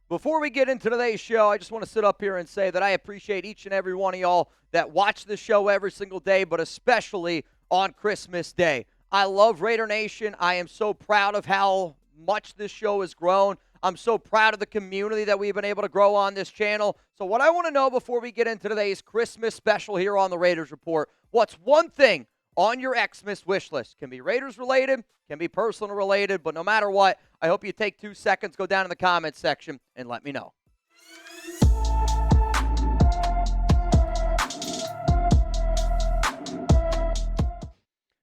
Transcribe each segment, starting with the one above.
Before we get into today's show, I just want to sit up here and say that I appreciate each and every one of y'all that watch the show every single day, but especially on Christmas Day. I love Raider Nation. I am so proud of how much this show has grown. I'm so proud of the community that we've been able to grow on this channel. So what I want to know before we get into today's Christmas special here on the Raiders Report, what's one thing on your Xmas wish list? Can be Raiders related, can be personal related, but no matter what, I hope you take 2 seconds, go down in the comments section, and let me know.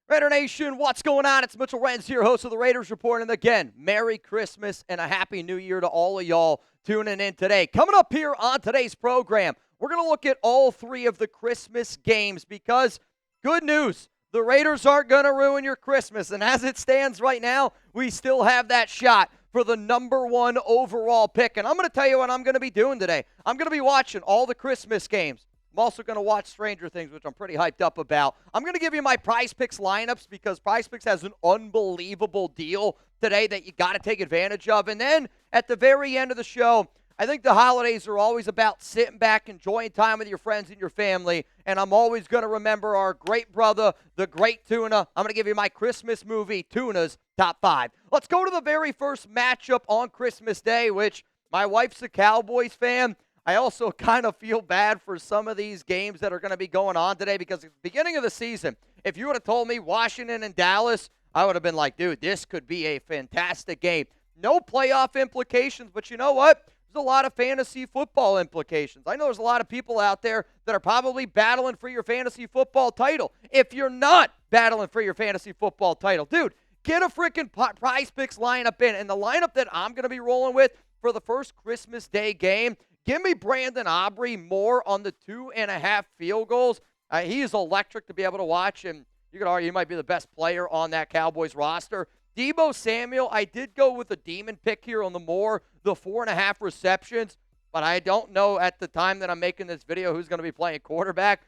Raider Nation, what's going on? It's Mitchell Renz here, host of the Raiders Report. And again, Merry Christmas and a Happy New Year to all of y'all tuning in today. Coming up here on today's program, we're going to look at all 3 of the Christmas games because, good news, the Raiders aren't going to ruin your Christmas. And as it stands right now, we still have that shot for the number 1 overall pick. And I'm going to tell you what I'm going to be doing today. I'm going to be watching all the Christmas games. I'm also going to watch Stranger Things, which I'm pretty hyped up about. I'm going to give you my Prize Picks lineups because Prize Picks has an unbelievable deal today that you got to take advantage of. And then at the very end of the show, I think the holidays are always about sitting back, enjoying time with your friends and your family. And I'm always going to remember our great brother, the great Tuna. I'm going to give you my Christmas movie, Tuna's Top 5. Let's go to the very first matchup on Christmas Day, which my wife's a Cowboys fan. I also kind of feel bad for some of these games that are going to be going on today because at the beginning of the season, if you would have told me Washington and Dallas, I would have been like, dude, this could be a fantastic game. No playoff implications, but you know what? There's a lot of fantasy football implications. I know there's a lot of people out there that are probably battling for your fantasy football title. If you're not battling for your fantasy football title, dude, get a freaking Prize Picks lineup in. And the lineup that I'm going to be rolling with for the first Christmas Day game, give me Brandon Aubrey more on the 2.5 field goals. He is electric to be able to watch, and you could argue he might be the best player on that Cowboys roster. Deebo Samuel, I did go with a demon pick here on the 4.5 receptions, but I don't know at the time that I'm making this video who's going to be playing quarterback.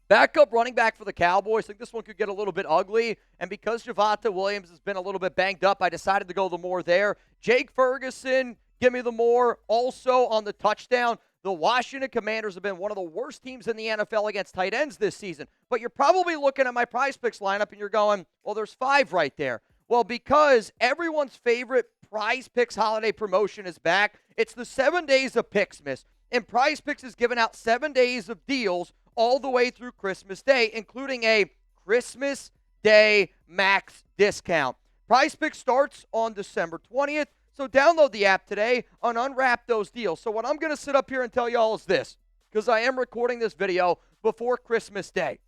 Backup running back for the Cowboys. I think this one could get a little bit ugly, and because Javonte Williams has been a little bit banged up, I decided to go the more there. Jake Ferguson, give me the more. Also on the touchdown, the Washington Commanders have been one of the worst teams in the NFL against tight ends this season. But you're probably looking at my Prize Picks lineup and you're going, well, there's 5 right there. Well, because everyone's favorite Prize Picks holiday promotion is back, it's the 7 days of Pixmas. And Prize Picks is giving out 7 days of deals all the way through Christmas Day, including a Christmas Day max discount. Prize Picks starts on December 20th. So download the app today and unwrap those deals. So what I'm going to sit up here and tell y'all is this, because I am recording this video before Christmas Day.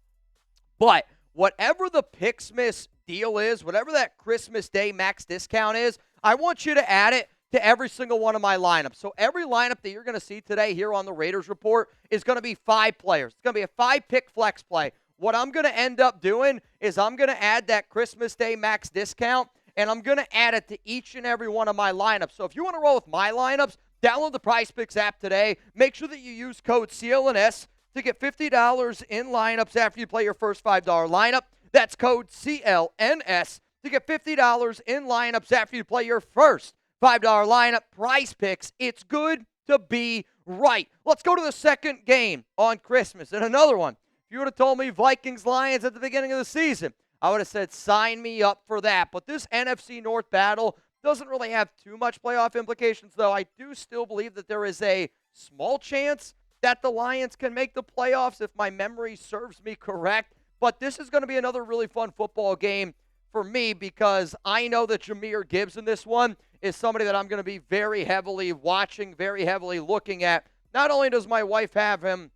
But whatever the Pixmas deal is, whatever that Christmas Day max discount is, I want you to add it to every single one of my lineups. So every lineup that you're going to see today here on the Raiders Report is going to be 5 players. It's going to be a 5-pick flex play. What I'm going to end up doing is I'm going to add that Christmas Day max discount, and I'm going to add it to each and every one of my lineups. So if you want to roll with my lineups, download the Prize Picks app today. Make sure that you use code CLNS to get $50 in lineups after you play your first $5 lineup. That's code CLNS to get $50 in lineups after you play your first $5 lineup. Prize Picks, it's good to be right. Let's go to the second game on Christmas. And another one. If you would have told me Vikings-Lions at the beginning of the season, I would have said sign me up for that. But this NFC North battle doesn't really have too much playoff implications, though I do still believe that there is a small chance that the Lions can make the playoffs if my memory serves me correct. But this is going to be another really fun football game for me because I know that Jahmyr Gibbs in this one is somebody that I'm going to be very heavily watching, very heavily looking at. Not only does my wife have him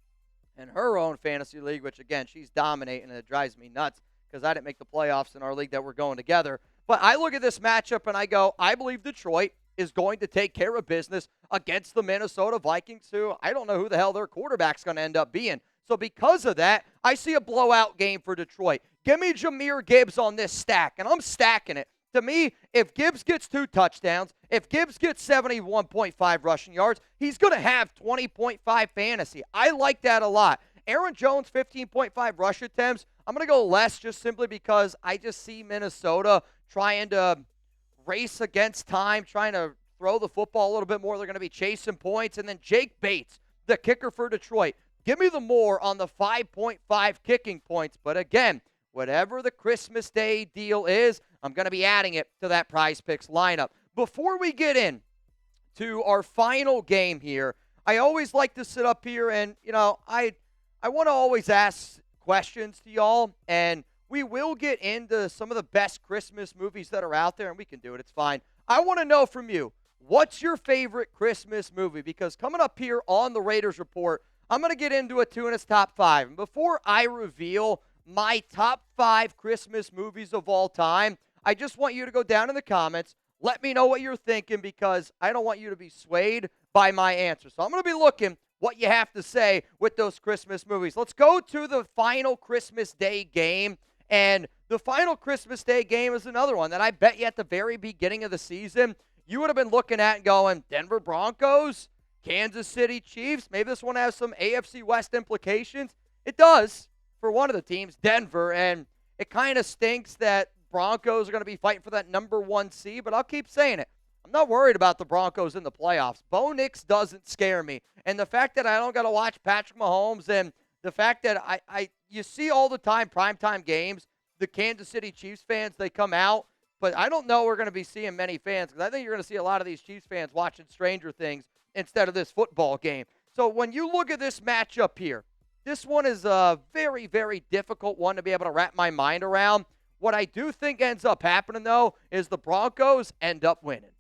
in her own fantasy league, which, again, she's dominating and it drives me nuts, because I didn't make the playoffs in our league that we're going together. But I look at this matchup and I go, I believe Detroit is going to take care of business against the Minnesota Vikings, who I don't know who the hell their quarterback's going to end up being. So because of that, I see a blowout game for Detroit. Give me Jahmyr Gibbs on this stack, and I'm stacking it. To me, if Gibbs gets 2 touchdowns, if Gibbs gets 71.5 rushing yards, he's going to have 20.5 fantasy. I like that a lot. Aaron Jones, 15.5 rush attempts. I'm going to go less just simply because I just see Minnesota trying to race against time, trying to throw the football a little bit more. They're going to be chasing points. And then Jake Bates, the kicker for Detroit. Give me the more on the 5.5 kicking points. But again, whatever the Christmas Day deal is, I'm going to be adding it to that Prize Picks lineup. Before we get in to our final game here, I always like to sit up here and, I want to always ask questions to y'all, and we will get into some of the best Christmas movies that are out there, and we can do it. It's fine. I want to know from you, what's your favorite Christmas movie? Because coming up here on the Raiders Report, I'm going to get into a Tuna's top 5. And before I reveal my top 5 Christmas movies of all time, I just want you to go down in the comments. Let me know what you're thinking, because I don't want you to be swayed by my answer. So I'm going to be looking what you have to say with those Christmas movies. Let's go to the final Christmas Day game. And the final Christmas Day game is another one that I bet you at the very beginning of the season, you would have been looking at and going, Denver Broncos, Kansas City Chiefs. Maybe this one has some AFC West implications. It does for one of the teams, Denver, and it kind of stinks that Broncos are going to be fighting for that number 1 seed, but I'll keep saying it. I'm not worried about the Broncos in the playoffs. Bo Nix doesn't scare me. And the fact that I don't got to watch Patrick Mahomes, and the fact that you see all the time, primetime games, the Kansas City Chiefs fans, they come out, but I don't know we're going to be seeing many fans, because I think you're going to see a lot of these Chiefs fans watching Stranger Things instead of this football game. So when you look at this matchup here, this one is a very, very difficult one to be able to wrap my mind around. What I do think ends up happening, though, is the Broncos end up winning.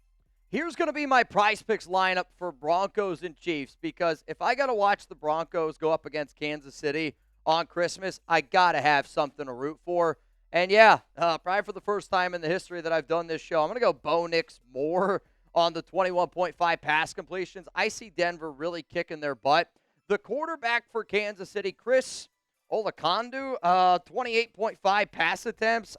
Here's going to be my Prize Picks lineup for Broncos and Chiefs, because if I got to watch the Broncos go up against Kansas City on Christmas, I got to have something to root for. And yeah, probably for the first time in the history that I've done this show, I'm going to go Bo Nix more on the 21.5 pass completions. I see Denver really kicking their butt. The quarterback for Kansas City, Chris Olakondu, 28.5 pass attempts.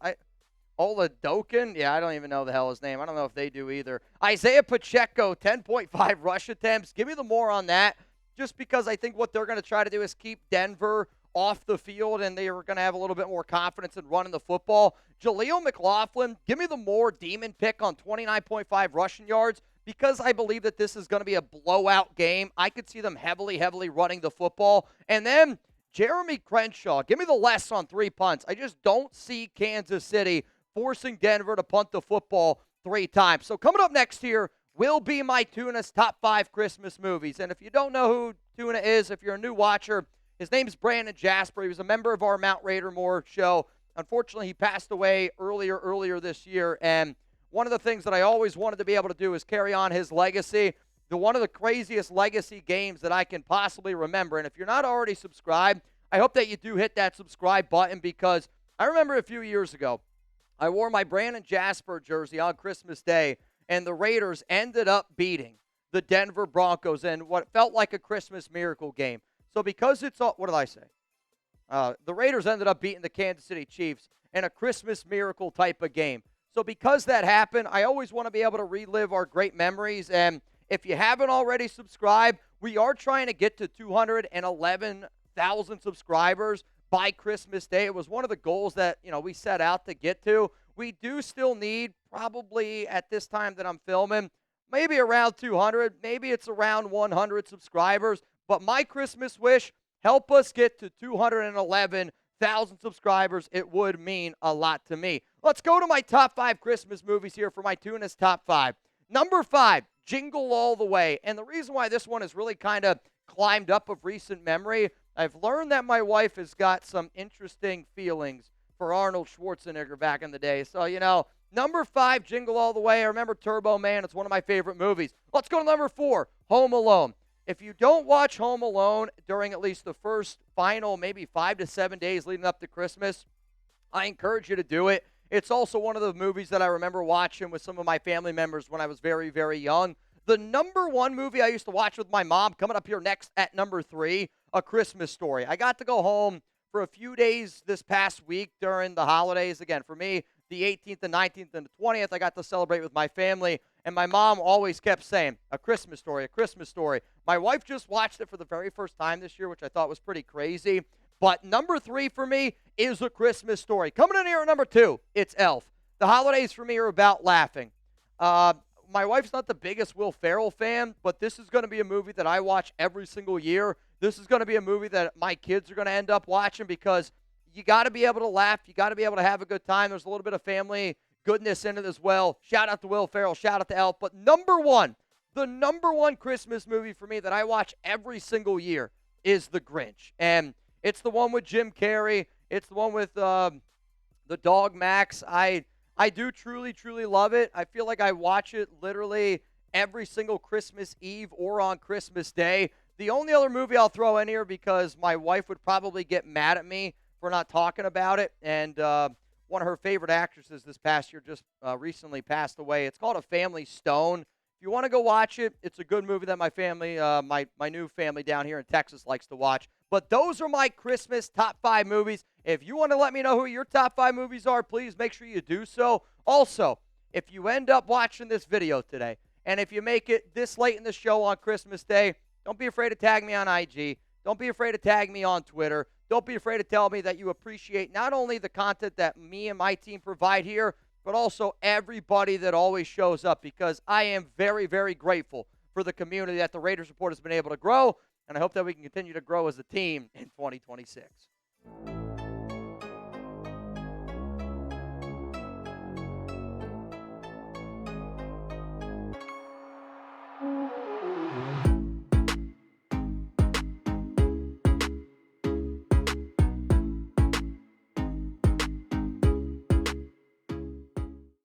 Oladokin, I don't even know the hell his name. I don't know if they do either. Isaiah Pacheco, 10.5 rush attempts. Give me the more on that, just because I think what they're going to try to do is keep Denver off the field, and they are going to have a little bit more confidence in running the football. Jaleel McLaughlin, give me the more demon pick on 29.5 rushing yards, because I believe that this is going to be a blowout game. I could see them heavily, heavily running the football. And then Jeremy Crenshaw, give me the less on 3 punts. I just don't see Kansas City forcing Denver to punt the football 3 times. So coming up next here will be my Tuna's top 5 Christmas movies. And if you don't know who Tuna is, if you're a new watcher, his name's Brandon Jasper. He was a member of our Mount Raidermore show. Unfortunately, he passed away earlier this year. And one of the things that I always wanted to be able to do is carry on his legacy. One of the craziest legacy games that I can possibly remember. And if you're not already subscribed, I hope that you do hit that subscribe button, because I remember a few years ago, I wore my Brandon Jasper jersey on Christmas Day, and the Raiders ended up beating the Denver Broncos in what felt like a Christmas miracle game. So because it's all, what did I say? The Raiders ended up beating the Kansas City Chiefs in a Christmas miracle type of game. So because that happened, I always want to be able to relive our great memories. And if you haven't already subscribed, we are trying to get to 211,000 subscribers by Christmas Day. It was one of the goals that, we set out to get to. We do still need, probably at this time that I'm filming, maybe around 200. Maybe it's around 100 subscribers. But my Christmas wish, help us get to 211,000 subscribers. It would mean a lot to me. Let's go to my top 5 Christmas movies here for my Tuna's top 5. Number 5, Jingle All the Way. And the reason why this one has really kind of climbed up of recent memory, I've learned that my wife has got some interesting feelings for Arnold Schwarzenegger back in the day. So, number 5, Jingle All the Way. I remember Turbo Man. It's one of my favorite movies. Let's go to number 4, Home Alone. If you don't watch Home Alone during at least the first final maybe 5 to 7 days leading up to Christmas, I encourage you to do it. It's also one of the movies that I remember watching with some of my family members when I was very, very young. The number 1 movie I used to watch with my mom, coming up here next at number 3, A Christmas Story. I got to go home for a few days this past week during the holidays. Again, for me, the 18th, the 19th, and the 20th, I got to celebrate with my family. And my mom always kept saying, A Christmas Story, A Christmas Story. My wife just watched it for the very first time this year, which I thought was pretty crazy. But number 3 for me is A Christmas Story. Coming in here at number 2, it's Elf. The holidays for me are about laughing. my wife's not the biggest Will Ferrell fan, but this is going to be a movie that I watch every single year. This is going to be a movie that my kids are going to end up watching because you got to be able to laugh. You got to be able to have a good time. There's a little bit of family goodness in it as well. Shout out to Will Ferrell. Shout out to Elf. But the number one Christmas movie for me that I watch every single year is The Grinch. And it's the one with Jim Carrey. It's the one with the dog Max. I do truly, truly love it. I feel like I watch it literally every single Christmas Eve or on Christmas Day. The only other movie I'll throw in here because my wife would probably get mad at me for not talking about it, and one of her favorite actresses this past year just recently passed away. It's called A Family Stone. If you want to go watch it, it's a good movie that my family, my new family down here in Texas likes to watch. But those are my Christmas top 5 movies. If you want to let me know who your top 5 movies are, please make sure you do so. Also, if you end up watching this video today, and if you make it this late in the show on Christmas Day, don't be afraid to tag me on IG. Don't be afraid to tag me on Twitter. Don't be afraid to tell me that you appreciate not only the content that me and my team provide here, but also everybody that always shows up, because I am very, very grateful for the community that the Raiders Report has been able to grow, and I hope that we can continue to grow as a team in 2026.